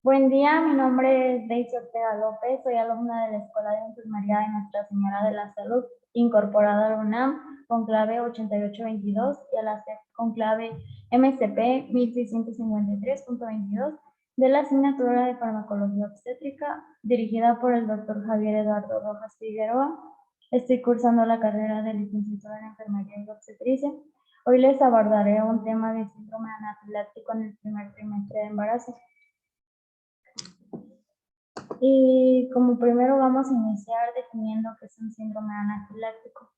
Buen día, mi nombre es Daisy Ortega López, soy alumna de la Escuela de Enfermería de Nuestra Señora de la Salud, incorporada a la UNAM, con clave 8822 y a la SEP con clave MCP 1653.22 de la asignatura de Farmacología Obstétrica, dirigida por el doctor Javier Eduardo Rojas Figueroa. Estoy cursando la carrera de licenciatura en Enfermería y Obstetricia. Hoy les abordaré un tema de síndrome anafiláctico en el primer trimestre de embarazo. Y como primero vamos a iniciar definiendo qué es un síndrome anafiláctico.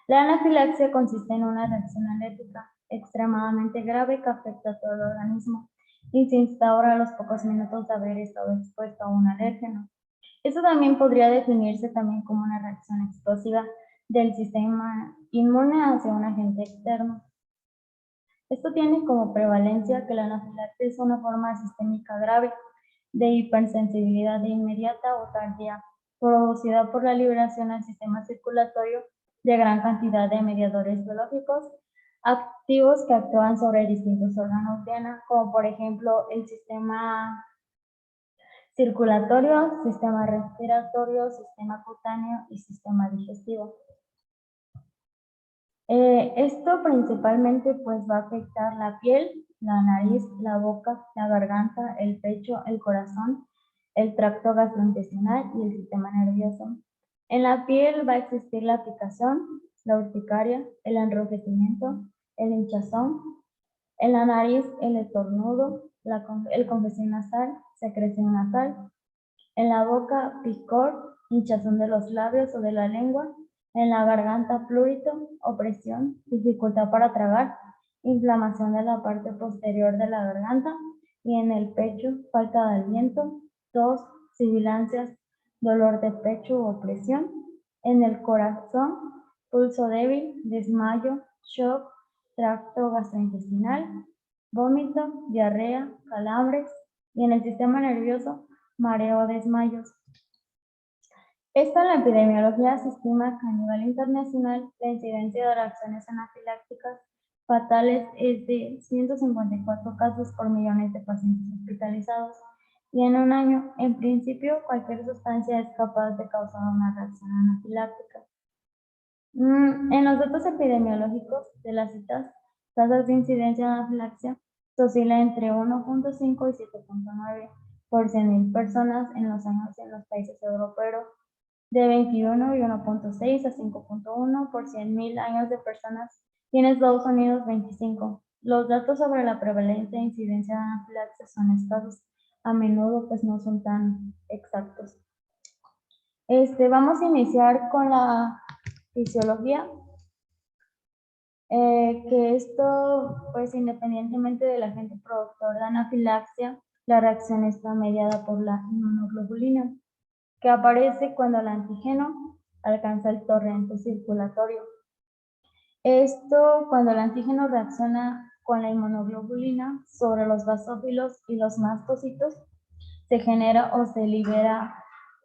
La anafilaxia consiste en una reacción alérgica extremadamente grave que afecta a todo el organismo y se instaura a los pocos minutos de haber estado expuesto a un alérgeno. Esto también podría definirse también como una reacción explosiva del sistema inmune hacia un agente externo. Esto tiene como prevalencia que la anafilaxia es una forma sistémica grave de hipersensibilidad inmediata o tardía, producida por la liberación al sistema circulatorio de gran cantidad de mediadores biológicos activos que actúan sobre distintos órganos diana, como por ejemplo el sistema circulatorio, sistema respiratorio, sistema cutáneo y sistema digestivo. Esto principalmente pues va a afectar la piel, la nariz, la boca, la garganta, el pecho, el corazón, el tracto gastrointestinal y el sistema nervioso. En la piel va a existir la picazón, la urticaria, el enrojecimiento, el hinchazón. En la nariz, el estornudo, el congestión nasal, secreción nasal. En la boca, picor, hinchazón de los labios o de la lengua. En la garganta, prurito, opresión, dificultad para tragar, inflamación de la parte posterior de la garganta. Y en el pecho, falta de aliento, tos, sibilancias, dolor de pecho o opresión. En el corazón, pulso débil, desmayo, shock, tracto gastrointestinal, vómito, diarrea, calambres. Y en el sistema nervioso, mareo o desmayos. En la epidemiología se estima que a nivel internacional la incidencia de reacciones anafilácticas fatales es de 154 casos por millones de pacientes hospitalizados y en un año, en principio, cualquier sustancia es capaz de causar una reacción anafiláctica. En los datos epidemiológicos de las citas, tasas de incidencia de anafilaxia oscila entre 1.5 y 7.9 por 100.000 personas en los años en los países europeos, de 21 y 1.6 a 5.1 por 100.000 años de personas y en Estados Unidos 25. Los datos sobre la prevalencia e incidencia de anafilaxia son escasos, a menudo pues no son tan exactos. Vamos a iniciar con la fisiología, que esto, pues independientemente del agente productor de anafilaxia, la reacción está mediada por la inmunoglobulina, que aparece cuando el antígeno alcanza el torrente circulatorio. Esto, cuando el antígeno reacciona con la inmunoglobulina sobre los basófilos y los mastocitos, se genera o se libera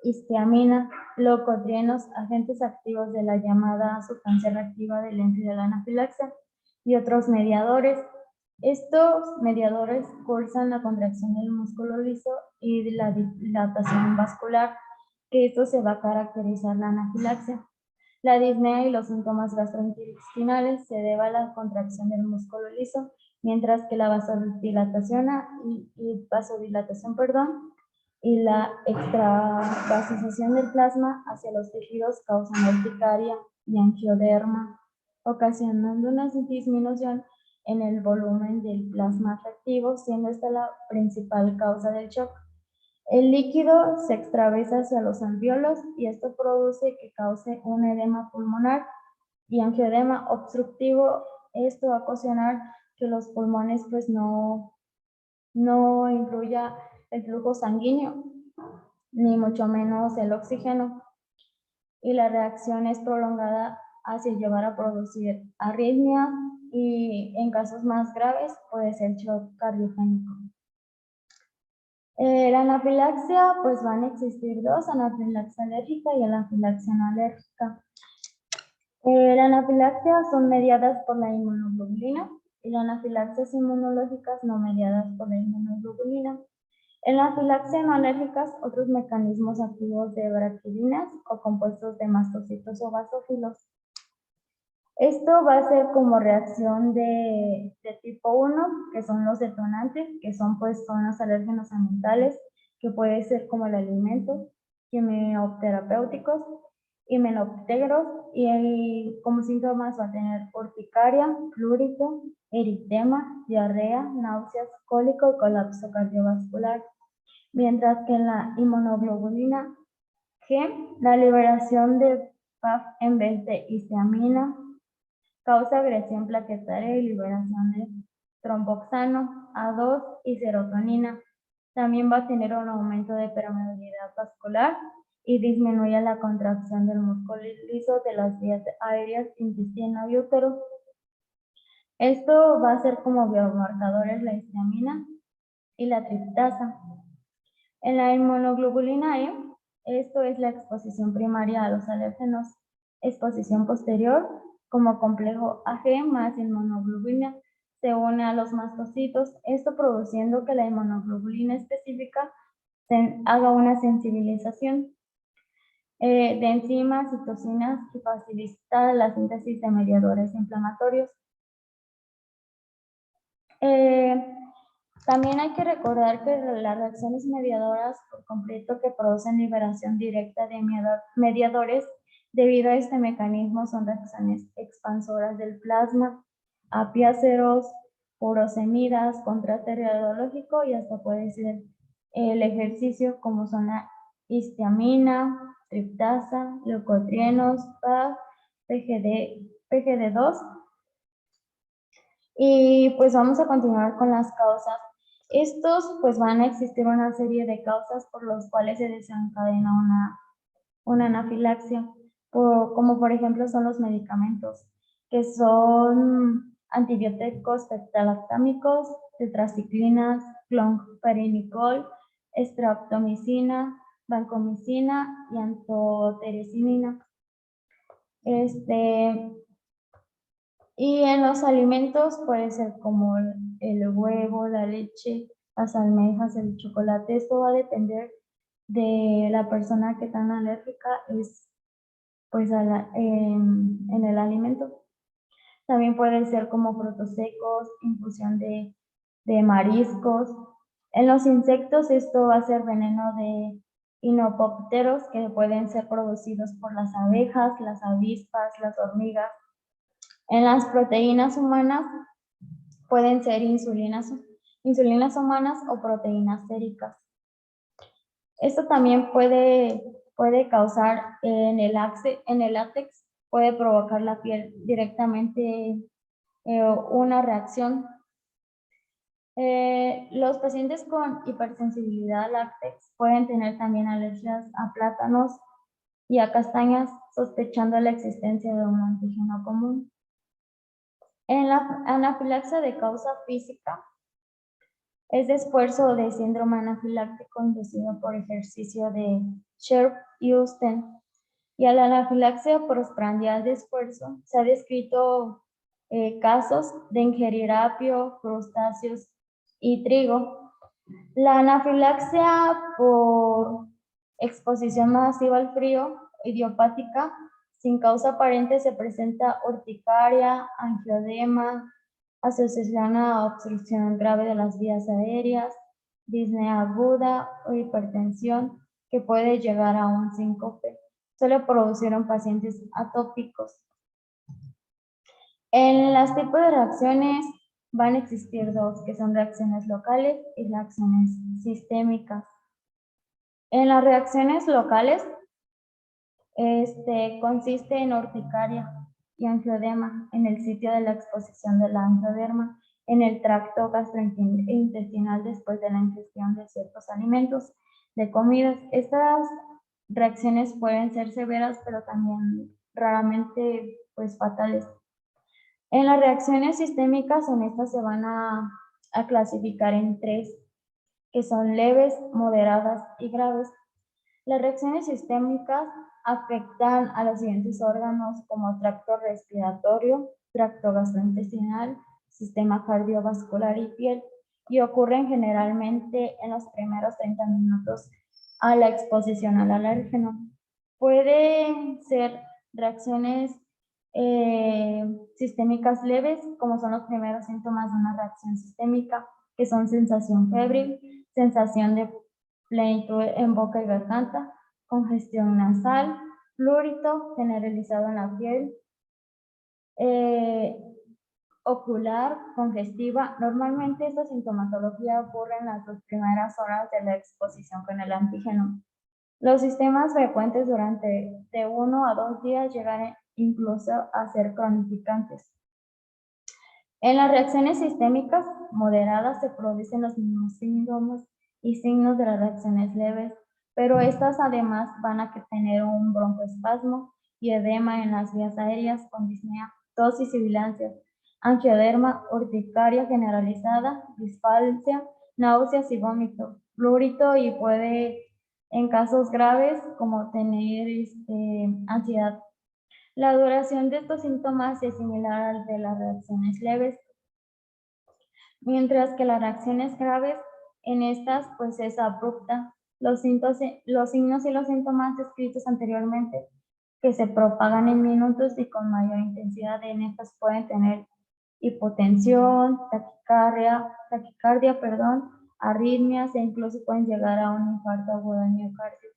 histiamina, leucotrienos, agentes activos de la llamada sustancia reactiva del ente de la anafilaxia y otros mediadores. Estos mediadores cursan la contracción del músculo liso y la dilatación vascular, que esto se va a caracterizar la anafilaxia. La disnea y los síntomas gastrointestinales se deben a la contracción del músculo liso, mientras que la vasodilatación y la extravasización del plasma hacia los tejidos causan urticaria y angioderma, ocasionando una disminución en el volumen del plasma afectivo, siendo esta la principal causa del shock. El líquido se extravasa hacia los alvéolos y esto produce que cause un edema pulmonar y angioedema obstructivo. Esto va a ocasionar que los pulmones pues no incluya el flujo sanguíneo, ni mucho menos el oxígeno. Y la reacción es prolongada hacia llevar a producir arritmia y en casos más graves puede ser shock cardiogénico. La anafilaxia, pues van a existir dos, anafilaxia alérgica y anafilaxia no alérgica. La anafilaxia son mediadas por la inmunoglobulina y las anafilaxias inmunológicas no mediadas por la inmunoglobulina. En la afilaxia no alérgicas, otros mecanismos activos de bacterinas o compuestos de mastocitos o basófilos. Esto va a ser como reacción de tipo 1, que son los detonantes, que son los alérgenos ambientales, que puede ser como el alimento, quimioterapéuticos, himenópteros, y como síntomas va a tener urticaria, prurito, eritema, diarrea, náuseas, cólico y colapso cardiovascular. Mientras que en la inmunoglobulina G, la liberación de PAF en vez de histamina causa agresión plaquetaria y liberación de tromboxano, A2 y serotonina. También va a tener un aumento de permeabilidad vascular y disminuye la contracción del músculo liso de las vías aéreas, intestino y útero. Esto va a ser como biomarcadores la histamina y la triptasa. En la inmunoglobulina E, esto es la exposición primaria a los alérgenos, exposición posterior, como complejo AG más inmunoglobulina, se une a los mastocitos, esto produciendo que la inmunoglobulina específica haga una sensibilización de enzimas, citocinas y facilita la síntesis de mediadores inflamatorios. También hay que recordar que las reacciones mediadoras por completo que producen liberación directa de mediadores debido a este mecanismo son reacciones expansoras del plasma, apiáceros, urosemidas, contraste radiológico y hasta puede ser el ejercicio como son la histamina, triptasa, leucotrienos, PAF, PGD2. Y pues vamos a continuar con las causas. Estos pues van a existir una serie de causas por las cuales se desencadena una anafilaxia, como por ejemplo son los medicamentos, que son antibióticos beta-lactámicos, tetraciclinas, clonferinicol, streptomicina, vancomicina y antoteresinina. Y en los alimentos puede ser como el huevo, la leche, las almejas, el chocolate. Esto va a depender de la persona que tan alérgica es pues en el alimento. También puede ser como frutos secos, infusión de mariscos. En los insectos esto va a ser veneno de hinopópteros que pueden ser producidos por las abejas, las avispas, las hormigas. En las proteínas humanas pueden ser insulinas humanas o proteínas séricas. Esto también puede causar en el látex, puede provocar la piel directamente una reacción. Los pacientes con hipersensibilidad al látex pueden tener también alergias a plátanos y a castañas, sospechando la existencia de un antígeno común. En la anafilaxia de causa física es de esfuerzo o de síndrome anafiláctico inducido por ejercicio de Sharp y Houston. Y a la anafilaxia postprandial de esfuerzo se ha descrito casos de ingerir apio, crustáceos y trigo. La anafilaxia por exposición masiva al frío, idiopática, sin causa aparente, se presenta urticaria, angiodema, asociación a obstrucción grave de las vías aéreas, disnea aguda o hipertensión que puede llegar a un síncope. Suele producir en pacientes atópicos. En los tipos de reacciones van a existir dos, que son reacciones locales y reacciones sistémicas. En las reacciones locales, consiste en urticaria y angiodema en el sitio de la exposición de la angioderma en el tracto gastrointestinal después de la ingestión de ciertos alimentos, de comidas. Estas reacciones pueden ser severas, pero también raramente pues fatales. En las reacciones sistémicas, en estas se van a clasificar en tres, que son leves, moderadas y graves. Las reacciones sistémicas afectan a los siguientes órganos como tracto respiratorio, tracto gastrointestinal, sistema cardiovascular y piel. y ocurren generalmente en los primeros 30 minutos a la exposición al alérgeno. Pueden ser reacciones sistémicas leves, como son los primeros síntomas de una reacción sistémica, que son sensación febril, sensación de plenitud en boca y garganta, congestión nasal, prurito generalizado en la piel, ocular, congestiva. Normalmente esta sintomatología ocurre en las 2 primeras horas de la exposición con el antígeno. Los sistemas frecuentes durante de 1 a 2 días llegan incluso a ser cronificantes. En las reacciones sistémicas moderadas se producen los mismos síntomas y signos de las reacciones leves, pero estas además van a tener un broncoespasmo y edema en las vías aéreas con disnea, tos y sibilancias, angioderma, urticaria generalizada, disfalcia, náuseas y vómito, prurito y puede en casos graves como tener ansiedad. La duración de estos síntomas es similar al de las reacciones leves, mientras que las reacciones graves, en estas pues es abrupta. Los signos y los síntomas descritos anteriormente, que se propagan en minutos y con mayor intensidad, en estas pueden tener hipotensión, taquicardia, arritmias e incluso pueden llegar a un infarto agudo de miocardio.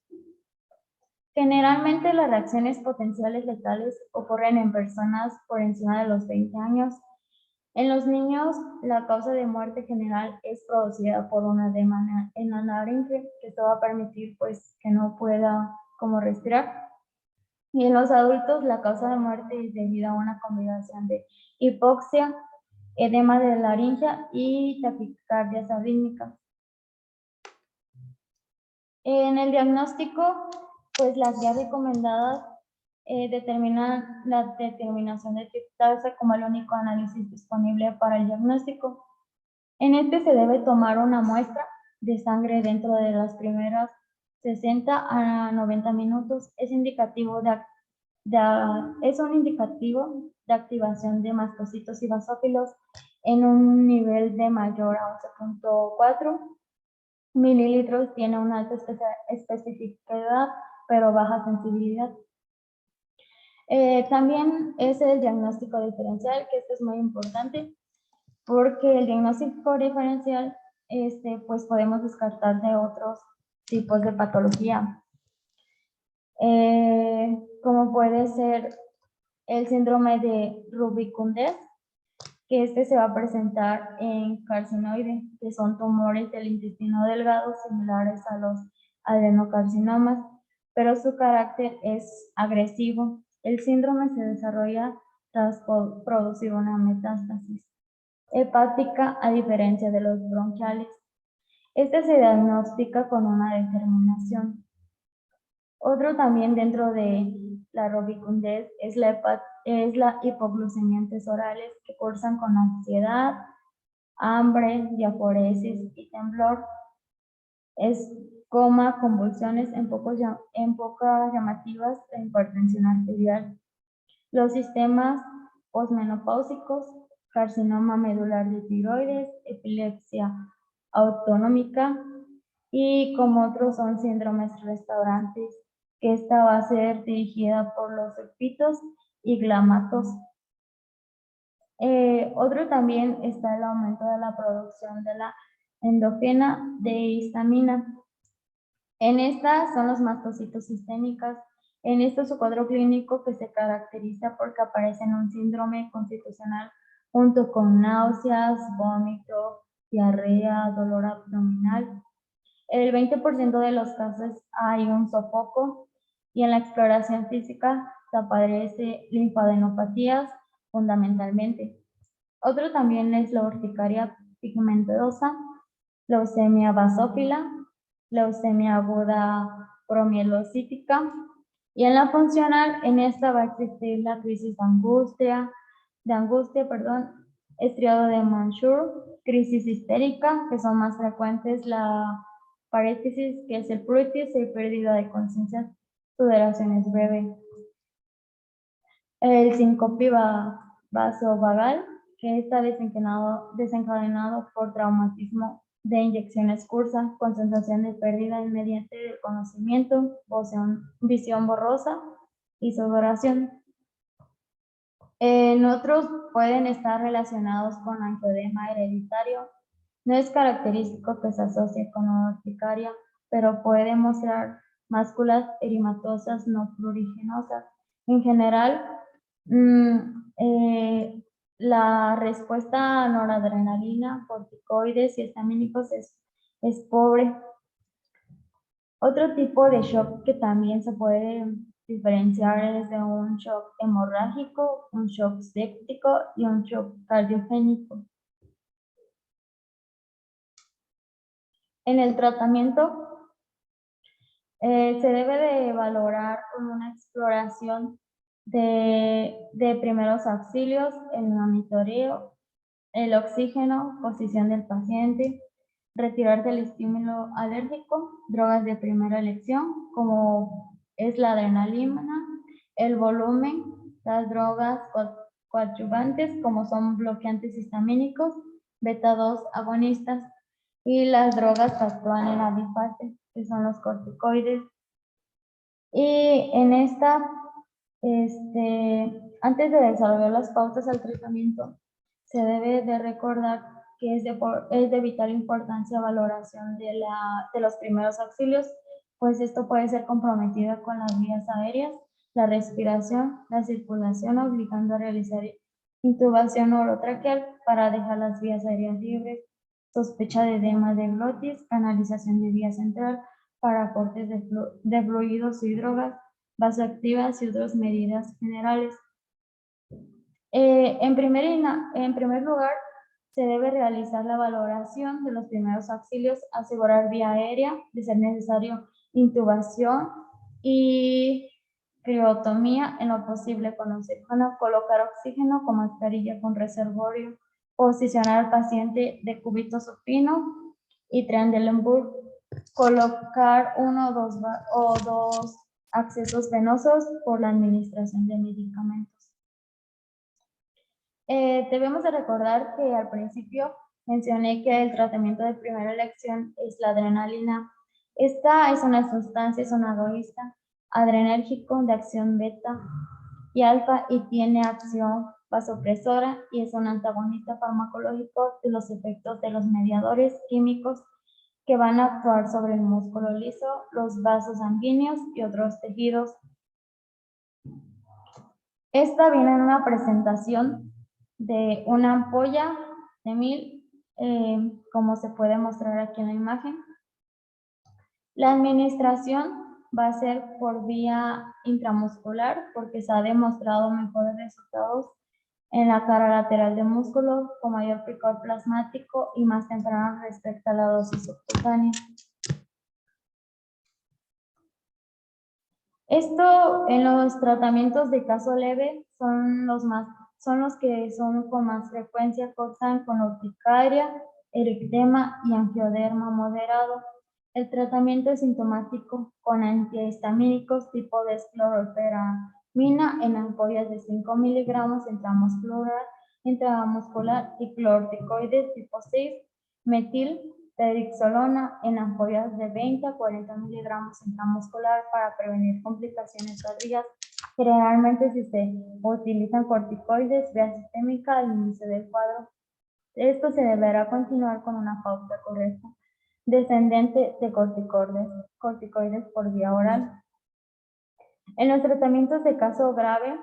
Generalmente las reacciones potenciales letales ocurren en personas por encima de los 20 años. En los niños, la causa de muerte general es producida por un edema en la laringe, que esto va a permitir pues que no pueda como respirar. Y en los adultos, la causa de muerte es debido a una combinación de hipoxia, edema de laringe y taquicardias arrítmicas. En el diagnóstico, pues las guías recomendadas determinan la determinación de tasa como el único análisis disponible para el diagnóstico. En este se debe tomar una muestra de sangre dentro de las primeras 60 a 90 minutos. Es un indicativo de activación de mastocitos y basófilos en un nivel de mayor a 11.4 mililitros. Tiene una alta especificidad, pero baja sensibilidad. También es el diagnóstico diferencial, que esto es muy importante, porque el diagnóstico diferencial, pues podemos descartar de otros tipos de patología, como puede ser el síndrome de Rubicundez, que se va a presentar en carcinoide, que son tumores del intestino delgado similares a los adenocarcinomas, pero su carácter es agresivo. El síndrome se desarrolla tras producir una metástasis hepática, a diferencia de los bronquiales. Este se diagnostica con una determinación. Otro también dentro de la rubicundez es la hipoglucemiantes orales, que cursan con ansiedad, hambre, diaforesis y temblor. Es coma, convulsiones en pocas llamativas de hipertensión arterial. Los sistemas posmenopáusicos, carcinoma medular de tiroides, epilepsia autonómica, y como otros son síndromes restaurantes, que esta va a ser dirigida por los sulfitos y glamatos. Otro también está el aumento de la producción de la endógena de histamina. En estas son los mastocitos sistémicas. En esto su cuadro clínico, que se caracteriza porque aparece en un síndrome constitucional junto con náuseas, vómito, diarrea, dolor abdominal. El 20% de los casos hay un sofoco, y en la exploración física se aparece linfadenopatías fundamentalmente. Otro también es la urticaria pigmentosa, leucemia basófila, leucemia aguda promielocítica, y en la funcional, en esta va a existir la crisis de angustia, estriado de Manchur, crisis histérica, que son más frecuentes, la paréntesis, que es el pruritus y pérdida de conciencia, sudoración es breve. El síncope vasovagal, que está desencadenado por traumatismo de inyecciones cursa con sensación de pérdida inmediata del conocimiento, visión borrosa y sudoración. En otros pueden estar relacionados con angioedema hereditario. No es característico que se asocie con urticaria, pero puede mostrar másculas erimatosas no pluriginosas. En general, la respuesta a noradrenalina, corticoides y histamínicos es pobre. Otro tipo de shock que también se puede diferenciar es de un shock hemorrágico, un shock séptico y un shock cardiogénico. En el tratamiento se debe de valorar con una exploración de primeros auxilios, el monitoreo, el oxígeno, posición del paciente, retirar del estímulo alérgico, drogas de primera elección, como es la adrenalina, el volumen, las drogas coadyuvantes, como son bloqueantes histamínicos, beta-2 agonistas, y las drogas que actúan en la bifase, que son los corticoides. Y en esta, antes de desarrollar las pautas al tratamiento, se debe de recordar que es de vital importancia valoración de los primeros auxilios, pues esto puede ser comprometido con las vías aéreas, la respiración, la circulación, obligando a realizar intubación orotraqueal para dejar las vías aéreas libres, sospecha de edema de glotis, canalización de vía central para aportes de fluidos y drogas, vasoactivas y otras medidas generales. En primer lugar, se debe realizar la valoración de los primeros auxilios, asegurar vía aérea, de ser necesario intubación y criotomía en lo posible con oxígeno, colocar oxígeno con mascarilla con reservorio, posicionar al paciente de cúbito supino y Trendelenburg, colocar uno o dos accesos venosos por la administración de medicamentos. Debemos de recordar que al principio mencioné que el tratamiento de primera elección es la adrenalina. Esta es una sustancia, es un agonista adrenérgico de acción beta y alfa y tiene acción vasopresora y es un antagonista farmacológico de los efectos de los mediadores químicos que van a actuar sobre el músculo liso, los vasos sanguíneos y otros tejidos. Esta viene en una presentación de una ampolla de 1000, como se puede mostrar aquí en la imagen. La administración va a ser por vía intramuscular porque se ha demostrado mejores resultados en la cara lateral del músculo con mayor picor plasmático y más temprano respecto a la dosis subcutánea. Esto en los tratamientos de caso leve son los que son con más frecuencia, causan con urticaria, eritema y angioderma moderado. El tratamiento es sintomático con antihistamínicos tipo desclorperamina en ampollas de 5 miligramos intramuscular y clorticoides tipo 6, metil prednisolona en ampollas de 20 a 40 miligramos intramuscular para prevenir complicaciones cardíacas. Generalmente si se utilizan corticoides vía sistémica al inicio del cuadro. Esto se deberá continuar con una pauta correcta descendente de corticoides por vía oral. En los tratamientos de caso grave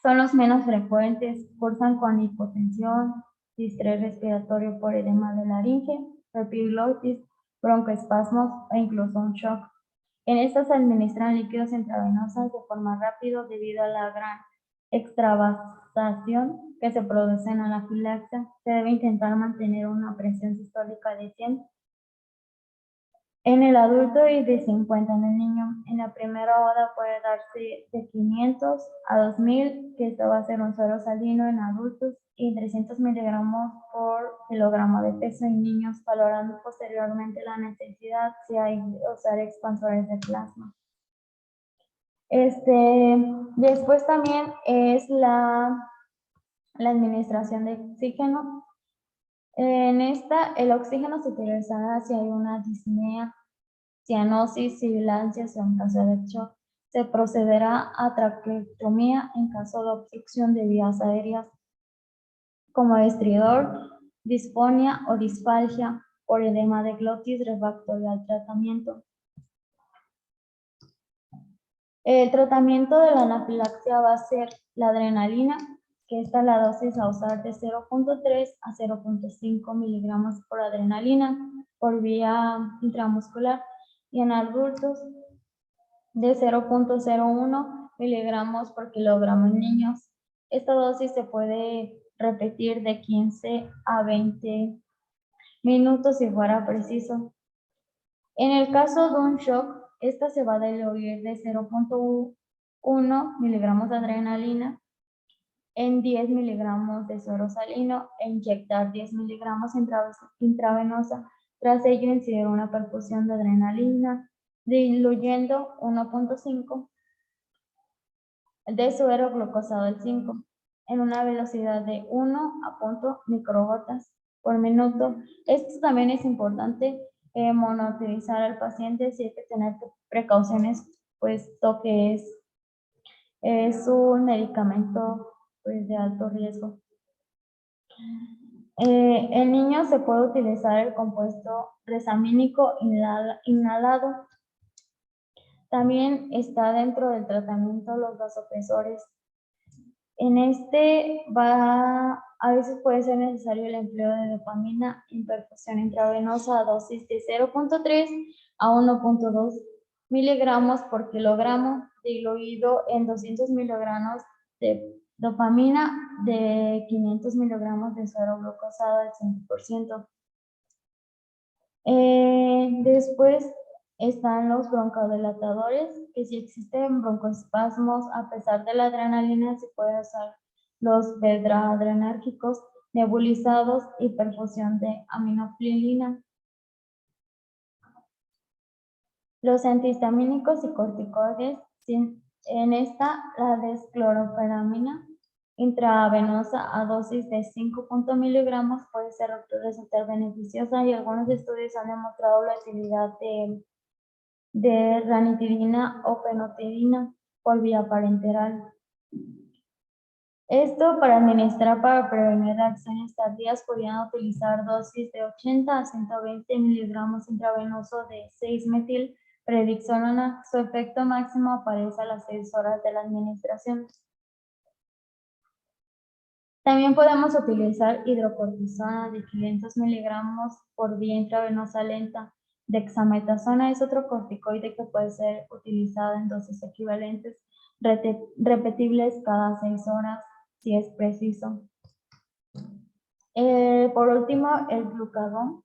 son los menos frecuentes, cursan con hipotensión, distrés respiratorio por edema de laringe, epiglotis, broncoespasmos e incluso un shock. En estas se administran líquidos intravenosos de forma rápida debido a la gran extravasación que se produce en la anafilaxia. Se debe intentar mantener una presión sistólica de 100 en el adulto y de 50 en el niño. En la primera hora puede darse de 500 a 2000, que esto va a ser un suero salino en adultos, y 300 miligramos por kilogramo de peso en niños, valorando posteriormente la necesidad si hay que usar expansores de plasma. Después también es La administración de oxígeno. En esta, el oxígeno se utilizará si hay una disnea, cianosis, sibilancias o en caso de shock. Se procederá a traqueotomía en caso de obstrucción de vías aéreas, como estridor, disfonia o disfalgia por edema de glotis refractario al tratamiento. El tratamiento de la anafilaxia va a ser la adrenalina, que esta la dosis a usar de 0.3 a 0.5 miligramos por adrenalina por vía intramuscular, y en adultos de 0.01 miligramos por kilogramo en niños. Esta dosis se puede repetir de 15 a 20 minutos si fuera preciso. En el caso de un shock, esta se va a diluir de 0.1 miligramos de adrenalina en 10 miligramos de suero salino e inyectar 10 miligramos intravenosa. Tras ello, incidir una perfusión de adrenalina, diluyendo 1.5 de suero glucosado al 5 en una velocidad de 1 a punto microgotas por minuto. Esto también es importante monitorizar al paciente, si hay que tener precauciones, puesto que es un medicamento pues, de alto riesgo. En niños se puede utilizar el compuesto resamínico inhalado. También está dentro del tratamiento los vasopresores. En este a veces puede ser necesario el empleo de dopamina en perfusión intravenosa a dosis de 0.3 a 1.2 miligramos por kilogramo, diluido en 200 miligramos de dopamina de 500 miligramos de suero glucosado al 100%. Después están los broncodilatadores, que si existen broncoespasmos, a pesar de la adrenalina, se puede usar los beta-adrenérgicos nebulizados y perfusión de aminofilina. Los antihistamínicos y corticoides, en esta la desclorofenamina intravenosa a dosis de 5 miligramos puede resultar beneficiosa, y algunos estudios han demostrado la utilidad de ranitidina o fenotidina por vía parenteral. Esto para administrar para prevenir reacciones tardías podrían utilizar dosis de 80 a 120 miligramos intravenoso de 6-metil prednisolona. Su efecto máximo aparece a las 6 horas de la administración. También podemos utilizar hidrocortisona de 500 miligramos por vía intravenosa lenta. Dexametasona es otro corticoide que puede ser utilizado en dosis equivalentes, repetibles cada 6 horas, si es preciso. Por último, el glucagón.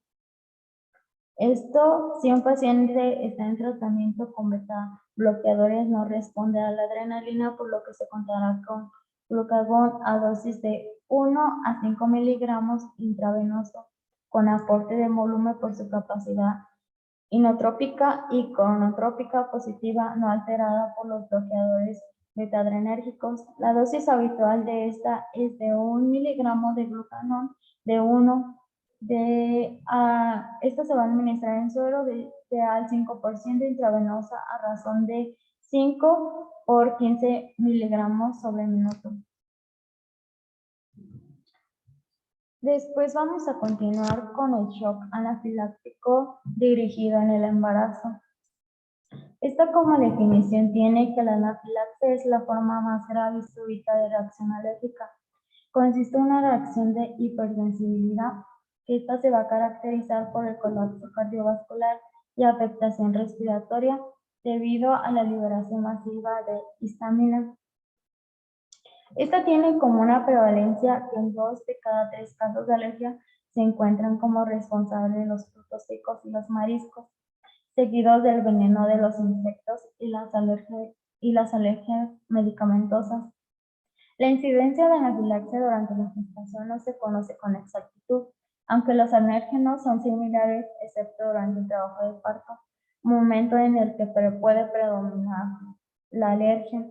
Esto, si un paciente está en tratamiento con beta bloqueadores, no responde a la adrenalina, por lo que se contará con glucagón a dosis de 1 a 5 miligramos intravenoso, con aporte de volumen por su capacidad inotrópica y cronotrópica positiva, no alterada por los bloqueadores beta-adrenérgicos. La dosis habitual de esta es de 1 miligramo de glucagón esta se va a administrar en suero de al 5% intravenosa a razón de 5 por 15 miligramos sobre minuto. Después vamos a continuar con el shock anafiláctico dirigido en el embarazo. Esta como definición tiene que la anafilaxia es la forma más grave y súbita de reacción alérgica. Consiste en una reacción de hipersensibilidad, que esta se va a caracterizar por el colapso cardiovascular y afectación respiratoria debido a la liberación masiva de histamina. Esta tiene como una prevalencia que en 2 de cada 3 casos de alergia se encuentran como responsables los frutos secos y los mariscos, seguidos del veneno de los insectos y las alergias medicamentosas. La incidencia de anafilaxia durante la gestación no se conoce con exactitud, aunque los alérgenos son similares excepto durante el trabajo de parto, momento en el que puede predominar la alergia.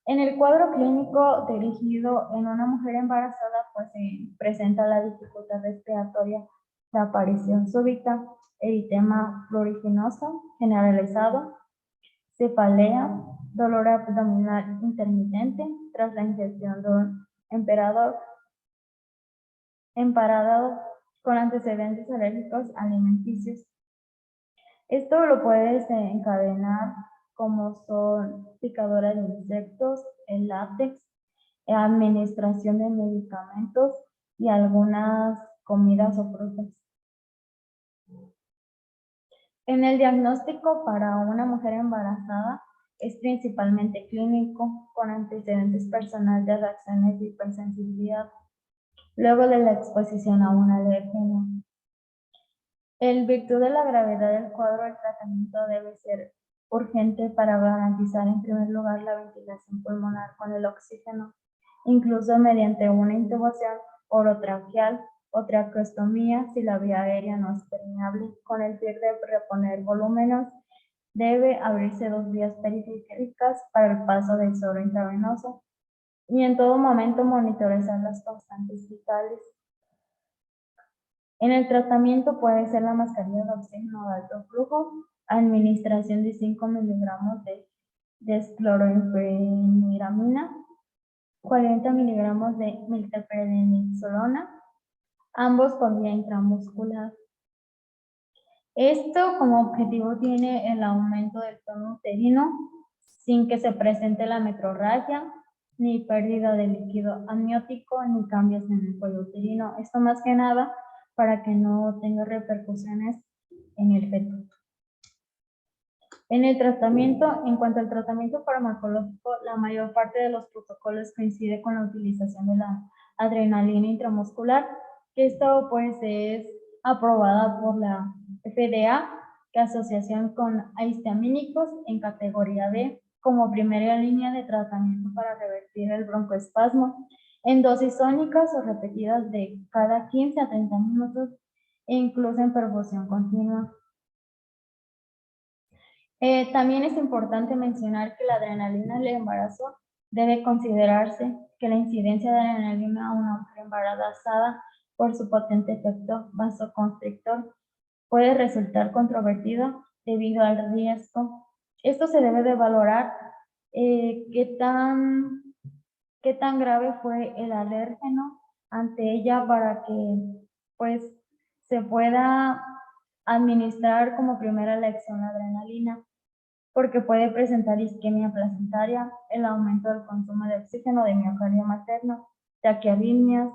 En el cuadro clínico dirigido en una mujer embarazada, pues se presenta la dificultad respiratoria, la aparición súbita, eritema pruriginoso generalizado, cefalea, dolor abdominal intermitente tras la ingestión de un emparado con antecedentes alérgicos alimenticios. Esto lo puedes encadenar como son picadura de insectos, el látex, administración de medicamentos y algunas comidas o frutas. En el diagnóstico para una mujer embarazada es principalmente clínico, con antecedentes personales de reacciones de hipersensibilidad, luego de la exposición a un alérgeno. En virtud de la gravedad del cuadro, el tratamiento debe ser urgente para garantizar en primer lugar la ventilación pulmonar con el oxígeno, incluso mediante una intubación orotraqueal o traqueostomía si la vía aérea no es permeable. Con el fin de reponer volúmenes, debe abrirse 2 vías periféricas para el paso del suero intravenoso y en todo momento monitorizar las constantes vitales. En el tratamiento puede ser la mascarilla de oxígeno de alto flujo, administración de 5 miligramos de desclorofeniramina, 40 miligramos de milteprednisolona, ambos por vía intramuscular. Esto como objetivo tiene el aumento del tono uterino sin que se presente la metrorragia, ni pérdida de líquido amniótico, ni cambios en el cuello uterino. Esto más que nada para que no tenga repercusiones en el feto. En el tratamiento, en cuanto al tratamiento farmacológico, la mayor parte de los protocolos coincide con la utilización de la adrenalina intramuscular, que esto pues es aprobada por la FDA, que asociación con antihistamínicos en categoría B, como primera línea de tratamiento para revertir el broncoespasmo, en dosis sónicas o repetidas de cada 15 a 30 minutos, e incluso en perfusión continua. También es importante mencionar que la adrenalina en el embarazo debe considerarse que la incidencia de adrenalina a una mujer embarazada por su potente efecto vasoconstrictor puede resultar controvertida debido al riesgo. Esto se debe de valorar qué tan grave fue el alérgeno ante ella para que pues se pueda administrar como primera elección la adrenalina, porque puede presentar isquemia placentaria, el aumento del consumo de oxígeno de miocardio materno, taquiarritmias,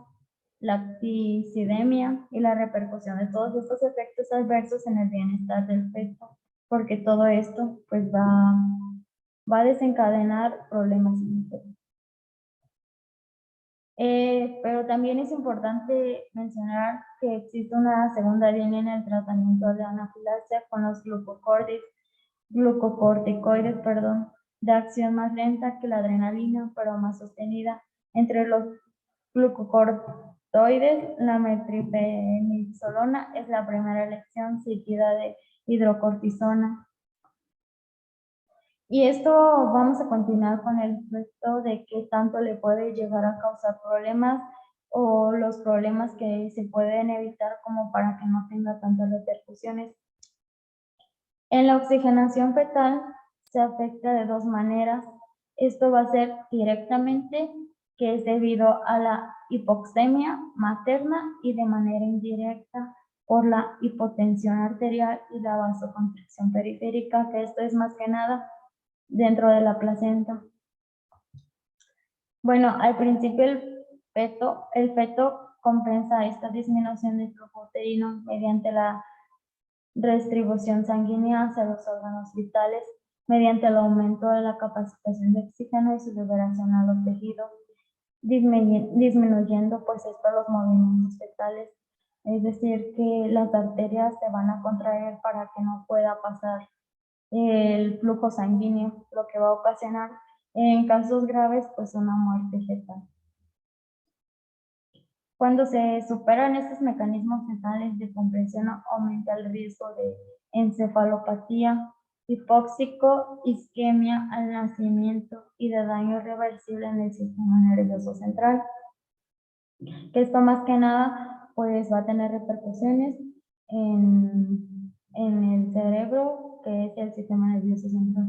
lacticidemia y la repercusión de todos estos efectos adversos en el bienestar del feto, porque todo esto pues va a desencadenar problemas en el feto. Pero también es importante mencionar que existe una segunda línea en el tratamiento de anafilaxia con los glucocorticoides, de acción más lenta que la adrenalina, pero más sostenida. Entre los glucocorticoides, la metilprednisolona es la primera elección, seguida de hidrocortisona. Y esto vamos a continuar con el efecto de qué tanto le puede llegar a causar problemas o los problemas que se pueden evitar como para que no tenga tantas repercusiones. En la oxigenación fetal se afecta de 2 maneras. Esto va a ser directamente, que es debido a la hipoxemia materna, y de manera indirecta por la hipotensión arterial y la vasoconstricción periférica, que esto es más que nada dentro de la placenta. Bueno, al principio el feto compensa esta disminución del flujo uterino mediante la distribución sanguínea hacia los órganos vitales, mediante el aumento de la capacitación de oxígeno y su liberación a los tejidos, disminuyendo pues esto los movimientos fetales, es decir, que las arterias se van a contraer para que no pueda pasar el flujo sanguíneo, lo que va a ocasionar en casos graves pues una muerte fetal. Cuando se superan estos mecanismos fetales de compresión, aumenta el riesgo de encefalopatía, hipóxico, isquemia al nacimiento y de daño irreversible en el sistema nervioso central. Que esto más que nada pues va a tener repercusiones en el cerebro, que es el sistema nervioso central.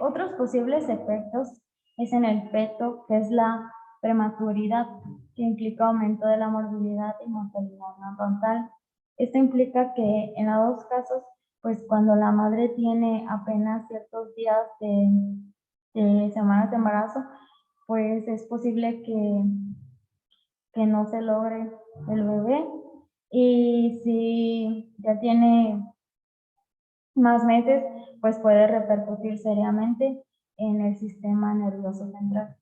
Otros posibles efectos es en el feto, que es la prematuridad, que implica aumento de la morbilidad y mortalidad neonatal. Esto implica que en los dos casos, pues cuando la madre tiene apenas ciertos días de semanas de embarazo, pues es posible que no se logre el bebé. Y si ya tiene más meses, pues puede repercutir seriamente en el sistema nervioso central.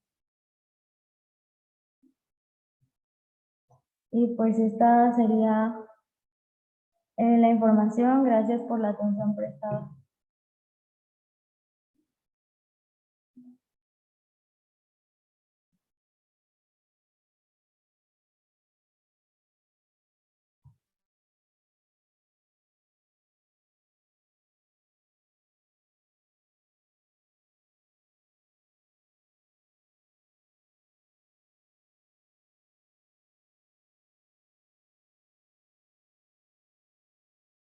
Y pues esta sería la información. Gracias por la atención prestada.